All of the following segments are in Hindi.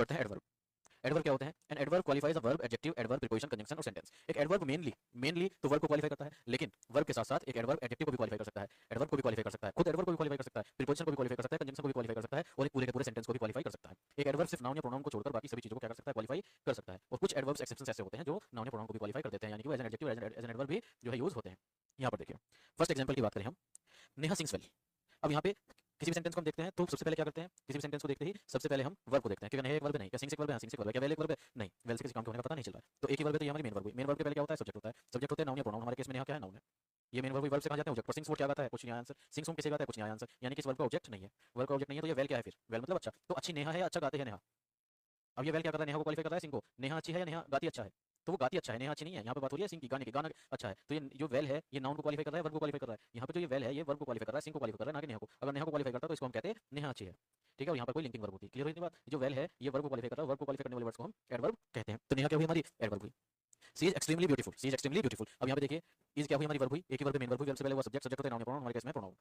पढ़ते हैं एडवर्ब। एडवर्ब क्या होते हैं? An adverb qualifies a verb, adjective, adverb, preposition, conjunction और सेंटेंस। एक एडवर्ब मेनली तो वर्ब को क्वालिफाई करता है, लेकिन वर्ब के साथ-साथ एक एडवर्ब एडजेक्टिव को भी क्वालिफाई कर सकता है, एडवर्ब को भी क्वालिफाई कर सकता है, खुद एडवर्ब को भी क्वालिफाई कर सकता है, प्रीपोजिशन को भी क्वालिफाई कर सकता है, कंजंक्शन को भी क्वालिफाई कर सकता है और एक पूरे के पूरे सेंटेंस को भी क्वालिफाई कर सकता है। एक एडवर्ब सिर्फ नाउन या प्रोनाउन को छोड़कर बाकी सभी चीजों को क्या कर सकता है? क्वालिफाई कर सकता है। और कुछ एडवर्ब्स एक्सेप्शंस ऐसे होते हैं जो नाउन या प्रोनाउन को भी क्वालिफाई कर देते हैं, यानी कि वो as an adjective, as an adverb भी जो है यूज होते हैं। यहाँ पर देखिए, फर्स्ट एग्जांपल की बात करें हम, नेहा सिंग्स वेल। अब यहाँ पे किसी भी सेंटेंस को हम देखते हैं तो सबसे पहले क्या करते हैं? किसी भी सेंटेंस को देखते ही सबसे पहले हम वर्ब को देखते हैं, क्योंकि नेहा एक वर्ब है, नहीं, क्या सिंग्स एक वर्ब है? हाँ, सिंग्स एक वर्ब है, क्या वेल एक वर्ब है? नहीं, वेल से किसी काम के होने का पता नहीं चल रहा है। तो एक ही वर्ब है तो ये हमारी मेन वर्ब हुई। मेन वर्ब के पहले क्या होता है? सब्जेक्ट होता है। सब्जेक्ट होते हैं नाउन या प्रोनाउन, हमारे केस में नेहा क्या है? नाउन है। ये मेन वर्ब वर्ब से कहा जाता है ऑब्जेक्ट। और सिंग्स वर्ड क्या आता है? कुछ नहीं आया आंसर। सिंग्स होम किसे आता है? कुछ नहीं आया आंसर। यानी कि इस वर्ब का ऑब्जेक्ट नहीं है। वर्ब का ऑब्जेक्ट नहीं है तो ये वेल क्या है फिर? वेल मतलब अच्छा। तो अच्छी नेहा है, अच्छा गाते हैं नेहा। अब ये वेल क्या कर रहा है? नेहा को क्वालिफाई कर रहा है सिंग को। नेहा अच्छी है या नेहा गाती अच्छा है? तो वो गाती अच्छा है, नेहा अच्छी नहीं है। यहाँ पे बात हो रही है सिंग की, गाने की, गाना अच्छा है। तो ये जो वेल है ये नाउन को क्वालिफाई कर रहा है, वर्ब को क्वालिफाई कर रहा है। यहाँ पे जो ये वेल है ये वर्ब को क्वालिफाई कर रहा है, सिंग को क्वालिफाई कर रहा है, ना कि नेहा को। अगर नेहा को क्वालिफाई करता तो इसको हम कहते हैं नेहा अच्छी है। ठीक है, और यहाँ पर कोई लिंकिंग वर्ब होती है। क्लियर हुई इतनी बात? जो वेल है ये वर्ब को क्वालिफाई कर रहा है, वर्ब को क्वालिफाई करने वाले वर्ड्स को हम एडवर्ब कहते हैं। तो नेहा क्या हुई? हमारी एडवर्ब हुई। She is extremely beautiful. She is extremely beautiful. अब यहाँ पे देखिए, इज क्या हुई? हमारी वर्ब हुई। एक ही वर्ब मेन वर्ब हुई, वर्ब से पहले हुआ सब्जेक्ट, सब्जेक्ट होता है नाउन या प्रोनाउन, हमारे केस में प्रोनाउन।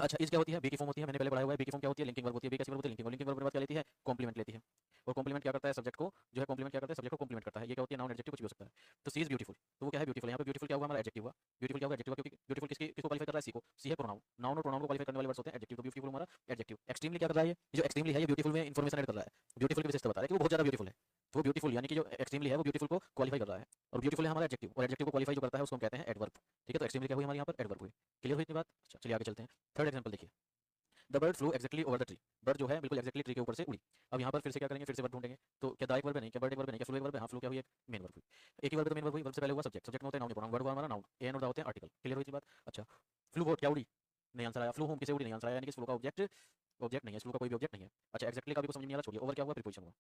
अच्छा, इज क्या होती है? बी की फॉर्म होती है, मैंने पहले पढ़ा हुआ है। बी की फॉर्म क्या होती है? लिंकिंग वर्ब होती है। बी कैसी वर्ब होती है? लिंकिंग। और लिंकिंग वर्ब के बाद क्या लेती है? कॉम्प्लीमेंट लेती है। और कॉम्प्लीमेंट क्या करता है? सब्जेक्ट को जो है कॉम्प्लीमेंट क्या करता है? सब्जेक्ट को कॉम्प्लीमेंट करता है। ये क्या होती है? नाउन, एडजेक्टिव, कुछ भी हो सकता है। तो सी इज ब्यूटीफुल, तो वो क्या है? ब्यूटीफुल। यहाँ पे ब्यूटीफुल क्या हुआ? हमारा एडजेक्टिव हुआ। ब्यूटीफुल क्या हुआ? एडजेक्टिव हुआ, क्योंकि ब्यूटीफुल किसको क्वालिफाई कर रहा है? सी को। सी है प्रोनाउन। नाउन और प्रोनाउन को क्वालिफाई करने वाले वर्ड्स होते हैं एडजेक्टिव। तो ब्यूटीफुल हमारा एडजेक्टिव। एक्सट्रीमली क्या कर रहा है? ये जो एक्सट्रीमली है ये ब्यूटीफुल में इंफॉर्मेशन ऐड कर रहा है। ब्यूटीफुल की विशेषता बता रहा है कि वो बहुत ज्यादा ब्यूटीफुल है। तो वो ब्यूटीफुल यानी कि जो एक्सट्रीमली है वो ब्यूटीफुल को क्वालिफाई कर रहा है। और ब्यूटीफुल है हमारा एडजेक्टिव, और एडजेक्टिव को क्वालिफाई जो करता है उसको हम कहते हैं एडवर्ब। ठीक है, तो एक्सट्रीमली क्या हुई हमारी यहाँ पर? एडवर्ब हुई। क्लियर हुई इतनी बात? अच्छा, चलिए आगे चलते हैं। थर्ड एग्जांपल देखिए, the bird flu exactly over the tree. Bird जो है बिल्कुल एक्जैक्टली ट्री के ऊपर से उड़ी। अब यहाँ पर फिर से क्या करेंगे? फिर से वर्ब ढूंढेंगे। तो क्या दा एक वर्ब है? नहीं। क्या बर्ड एक वर्ब है? नहीं। क्या फ्लू एक वर्ब है? हाँ, फ्लू क्या हुई? एक मेन वर्ब हुई। एक ही वर्ब है तो मेन वर्ब हुई। वर्ब से पहले हुआ सब्जेक्ट, सब्जेक्ट में होते हैं नाउन या प्रोनाउन, वर्ब हुआ हमारा नाउन, ए एंड और दा होते हैं आर्टिकल। क्लियर हुई इतनी बात? अच्छा, फ्लू बोट क्या उड़ी? नहीं आंसर आया। फ्लू होम किसे उड़ी? नहीं आंसर आया। यानी कि फ्लू का ऑब्जेक्ट नहीं है, फ्लू का कोई भी ऑब्जेक्ट नहीं है। अच्छा, एक्जैक्टली का भी कुछ समझ नहीं आ रहा, छोड़िए। ओवर क्या हुआ? प्रीपोजिशन हुआ।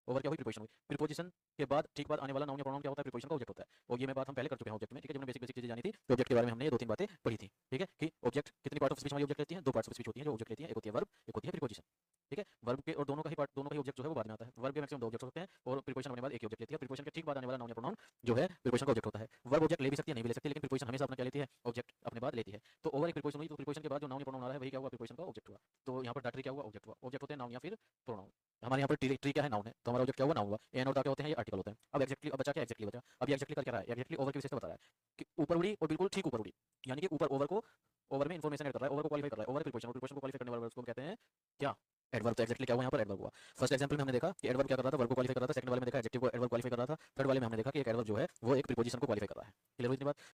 ओवर क्या हुई? प्रीपोजिशन हुई। प्रीपोजिशन के बाद ठीक बाद आने वाला नाउन या प्रोनाउन क्या होता है? प्रीपोजिशन का ऑब्जेक्ट होता है। और ये मैं बात हम पहले कर चुके हैं ऑब्जेक्ट में। ठीक है, जो बेसिक बेसिक चीजें जानी थी तो ऑब्जेक्ट के बारे में हमने ये दो तीन बातें पढ़ी थी। ठीक है, कि ऑब्जेक्ट कितनी पार्ट ऑफ स्पीच हमारी ऑब्जेक्ट लेती है? दो पार्ट्स ऑफ स्पीच होती है जो ऑब्जेक्ट लेती है, एक होती है वर्ब, एक होती है प्रीपोजिशन। ठीक है, वर्ब के और दोनों का ही पार्ट, दोनों का ही ऑब्जेक्ट जो है वो बाद में आता है। वर्ब के मैक्सिमम दो ऑब्जेक्ट होते हैं और प्रीपोजिशन होने बाद एक ही ऑब्जेक्ट लेती है। प्रीपोजिशन के ठीक बाद आने वाला नाउन या प्रोनाउन जो है प्रीपोजिशन का ऑब्जेक्ट होता है। वर्ब ऑब्जेक्ट ले भी सकती है, नहीं भी ले सकती, लेकिन प्रीपोजिशन हमेशा अपना क्या लेती है? ऑब्जेक्ट अपने बाद लेती है। तो ओवर एक प्रीपोजिशन हुई, तो प्रीपोजिशन के बाद जो नाउन या प्रोनाउन आ रहा है वही क्या हुआ? प्रीपोजिशन का ऑब्जेक्ट हुआ। तो यहाँ पर दैट ट्री क्या हुआ? ऑब्जेक्ट हुआ। ऑब्जेक्ट होते हैं नाउन या फिर प्रोनाउन। हमारे यहाँ पर ट्री क्या है? नाउन है, तो हमारा ऑब्जेक्ट क्या हुआ? नाउन हुआ। एन और दा क्या होते हैं? ये आर्टिकल होते हैं। अब एक्जेक्टली, अब बचा क्या? एक्जेक्टली बचा। अब ये एक्जेक्टली कर क्या रहा है? एक्जेक्टली ओवर की विशेषता बता रहा है कि ऊपर उड़ी और बिल्कुल ठीक ऊपर उड़ी, यानी कि ऊपर ओवर को, ओवर में इंफॉर्मेशन ऐड कर रहा है, ओवर को क्वालिफाई कर रहा है। ओवर प्रीपोजिशन, प्रीपोजिशन को क्वालिफाई करने वाले वर्ड्स को कहते हैं क्या? एडवर्ब। तो एक्जेक्टली क्या हुआ? यहाँ पर एडवर्ब हुआ। फर्स्ट एग्जांपल में हमने देखा कि एडवर्ब क्या कर रहा था? वर्ब को क्वालिफाई कर रहा था। सेकंड वाले में देखा एडजेक्टिव को एडवर्ब क्वालिफाई कर रहा था। थर्ड वाले में हमने देखा कि एक एडवर्ब जो है वो एक प्रीपोजिशन को क्वालिफाई कर रहा है। क्लियर हुई इतनी बात?